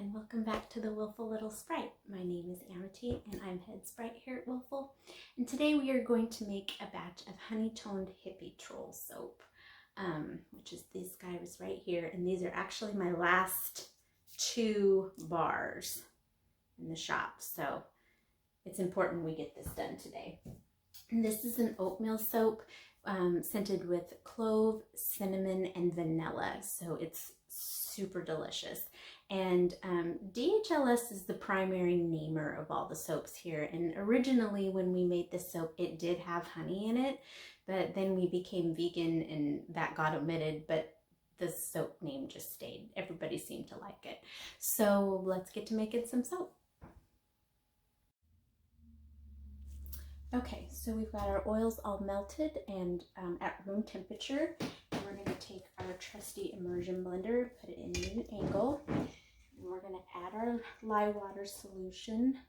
and welcome back to the Willful Little Sprite. My name is Amity and I'm head sprite here at Willful. And today we are going to make a batch of honey-toned hippie troll soap, which is these guys right here. And these are actually my last 2 bars in the shop. So it's important we get this done today. And this is an oatmeal soap scented with clove, cinnamon, and vanilla. So it's super delicious. And DHLS is the primary namer of all the soaps here. And originally when we made this soap, it did have honey in it, but then we became vegan and that got omitted, but the soap name just stayed. Everybody seemed to like it. So let's get to making some soap. Okay, so we've got our oils all melted and at room temperature. And we're going to take our trusty immersion blender, put it in an angle, and we're going to add our lye water solution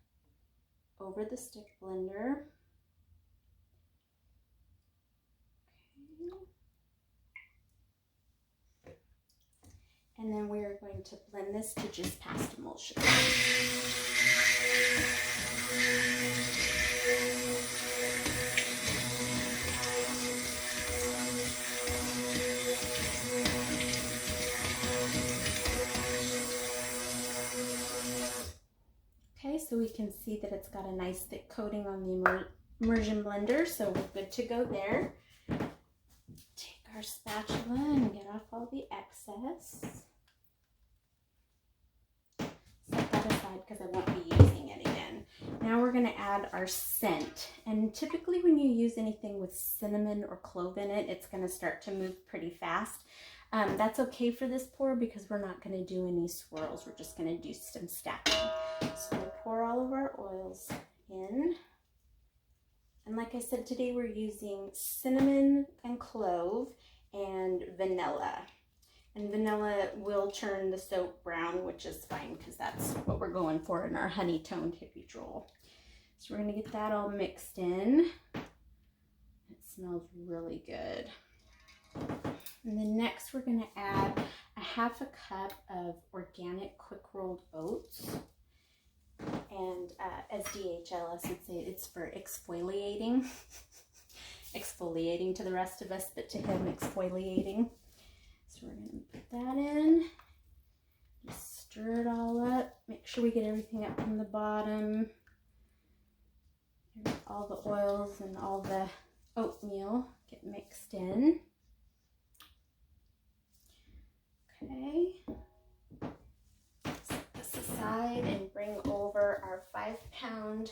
over the stick blender. Okay. And then we are going to blend this to just past emulsion. Okay, so we can see that it's got a nice thick coating on the immersion blender, so we're good to go there. Take our spatula and get off all the excess. Set that aside because I won't be using it again. Now we're going to add our scent, and typically when you use anything with cinnamon or clove in it, it's going to start to move pretty fast. That's okay for this pour because we're not going to do any swirls. We're just going to do some stacking. So we'll pour all of our oils in. And like I said, today we're using cinnamon and clove and vanilla. And vanilla will turn the soap brown, which is fine because that's what we're going for in our honey-toned hippie troll. So we're going to get that all mixed in. It smells really good. And then next we're going to add a 1/2 cup of organic quick rolled oats. And as DHLS would say, it's for exfoliating. Exfoliating to the rest of us, but to him, exfoliating. So we're going to put that in. Just stir it all up. Make sure we get everything up from the bottom. All the oils and all the oatmeal get mixed in. Okay. Set this aside and bring over our 5-pound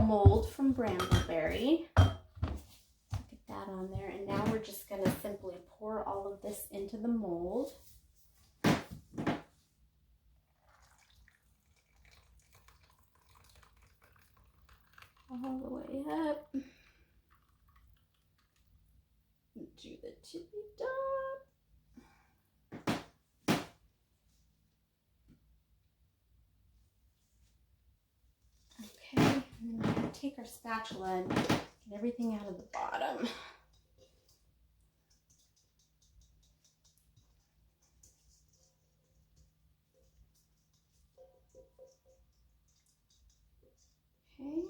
mold from Brambleberry. Get that on there, and now we're just going to simply pour all of this into the mold. All the way up to the tippy top. Okay, and then we're going to take our spatula and get everything out of the bottom. Okay,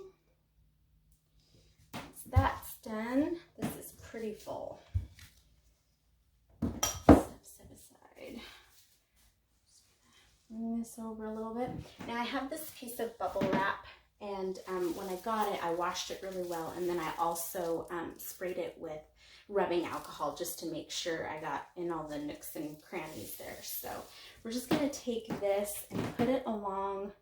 once that's done, this is pretty full. Set aside. Just bring this over a little bit. Now I have this piece of bubble wrap, and when I got it, I washed it really well, and then I also sprayed it with rubbing alcohol just to make sure I got in all the nooks and crannies there. So we're just going to take this and put it along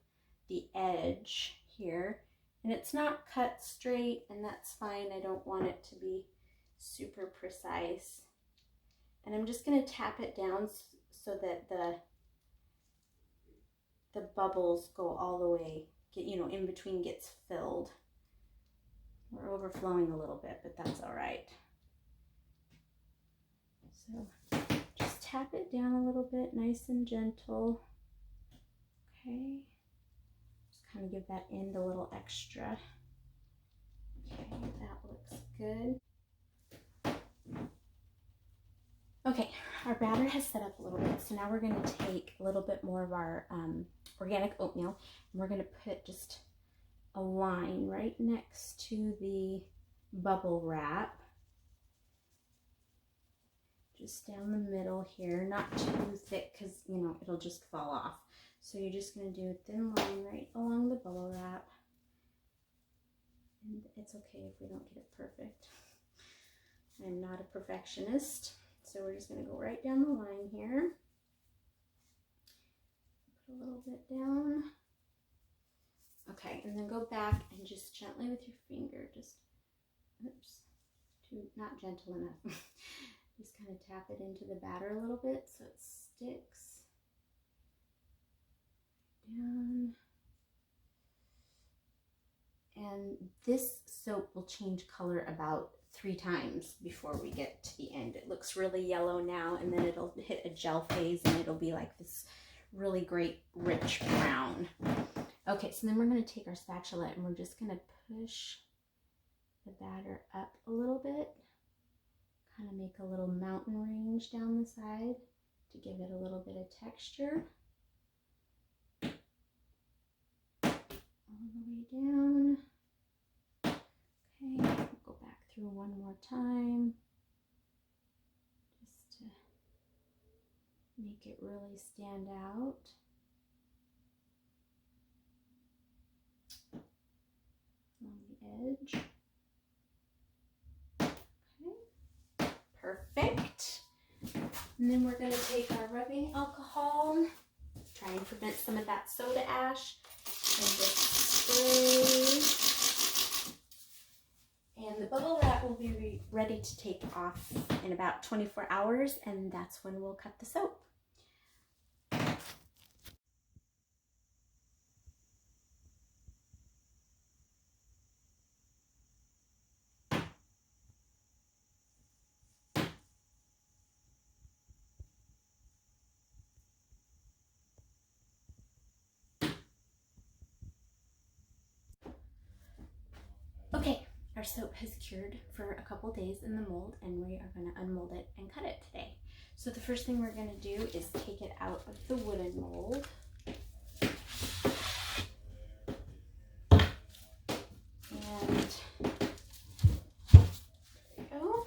the edge here. And it's not cut straight, and that's fine. I don't want it to be super precise. And I'm just going to tap it down so that the bubbles go all the way, in between gets filled. We're overflowing a little bit, but that's all right. So just tap it down a little bit, nice and gentle. Okay. Kind of give that end a little extra. Okay, that looks good. Okay, our batter has set up a little bit, so now we're going to take a little bit more of our organic oatmeal, and we're going to put just a line right next to the bubble wrap, just down the middle here, not too thick because, you know, it'll just fall off. So you're just going to do a thin line right along the bubble wrap, and it's okay if we don't get it perfect. I'm not a perfectionist, so we're just going to go right down the line here. Put a little bit down. Okay, and then go back and just gently with your finger, just, oops, not gentle enough. Just kind of tap it into the batter a little bit so it sticks. Down. And this soap will change color about 3 times before we get to the end. It looks really yellow now, and then it'll hit a gel phase and it'll be like this really great rich brown. Okay, so then we're going to take our spatula and we're just going to push the batter up a little bit, kind of make a little mountain range down the side to give it a little bit of texture. All the way down. Okay, we'll go back through one more time just to make it really stand out. Along the edge. Okay, perfect. And then we're going to take our rubbing alcohol, try and prevent some of that soda ash, and just spray. And the bubble wrap will be ready to take off in about 24 hours, and that's when we'll cut the soap. Okay, our soap has cured for a couple days in the mold, and we are going to unmold it and cut it today. So the first thing we're going to do is take it out of the wooden mold. And there we go.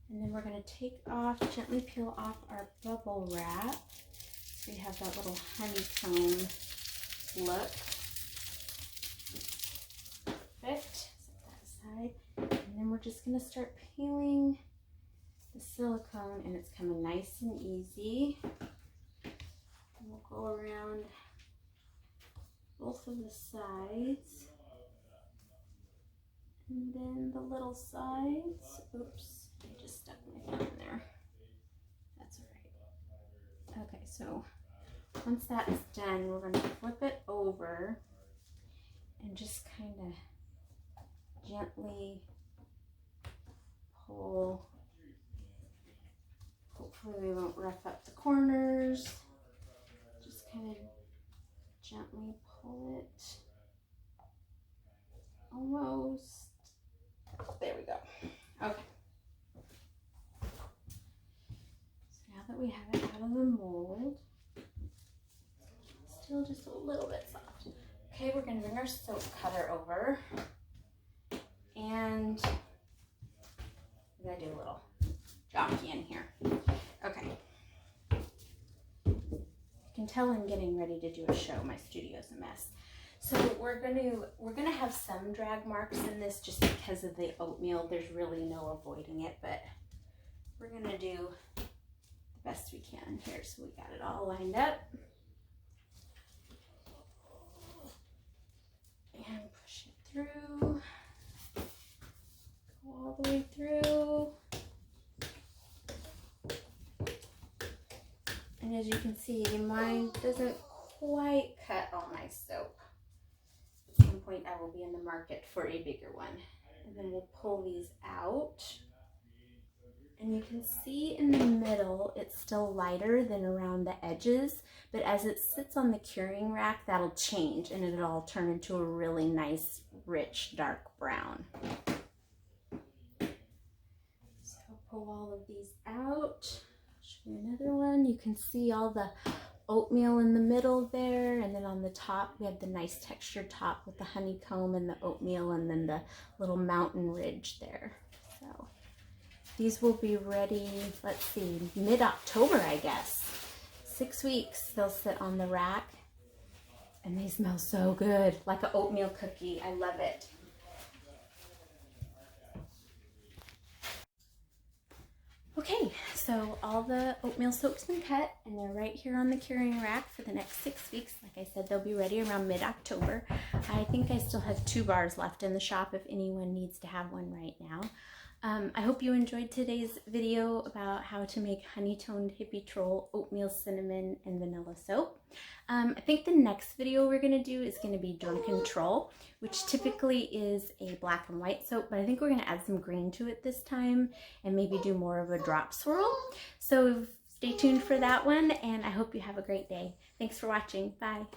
And then we're going to take off, gently peel off our bubble wrap. So we have that little honeycomb look. Perfect. Set that aside. And then we're just going to start peeling the silicone, and it's coming nice and easy. And we'll go around both of the sides. And then the little sides. Oops, I just stuck my thumb in there. That's all right. Okay, so once that's done, we're going to flip it over and just kind of gently pull. Hopefully we won't rough up the corners. Just kind of gently pull it. Almost. There we go. Okay. So now that we have it out of the mold, still just a little bit soft. Okay, we're going to bring our soap cutter over, and we're going to do a little jockey in here. Okay. You can tell I'm getting ready to do a show. My studio's a mess. So we're gonna have some drag marks in this just because of the oatmeal. There's really no avoiding it, but we're gonna do the best we can here. So we got it all lined up. And push it through. Go all the way through. And as you can see, mine doesn't quite cut all my soap. At some point I will be in the market for a bigger one. And then we'll pull these out. And you can see in the middle, it's still lighter than around the edges, but as it sits on the curing rack, that'll change and it'll all turn into a really nice, rich, dark brown. pull all of these out. Show you another one. You can see all the oatmeal in the middle there, and then on the top we have the nice textured top with the honeycomb and the oatmeal, and then the little mountain ridge there. So these will be ready, let's see, mid-October, I guess. 6 weeks they'll sit on the rack, and they smell so good, like an oatmeal cookie. I love it. Okay, so all the oatmeal soap's been cut, and they're right here on the curing rack for the next 6 weeks. Like I said, they'll be ready around mid-October. I think I still have 2 bars left in the shop if anyone needs to have one right now. I hope you enjoyed today's video about how to make honey-toned hippie troll oatmeal, cinnamon, and vanilla soap. I think the next video we're going to do is going to be Drunken Troll, which typically is a black and white soap, but I think we're going to add some green to it this time and maybe do more of a drop swirl. So stay tuned for that one, and I hope you have a great day. Thanks for watching. Bye.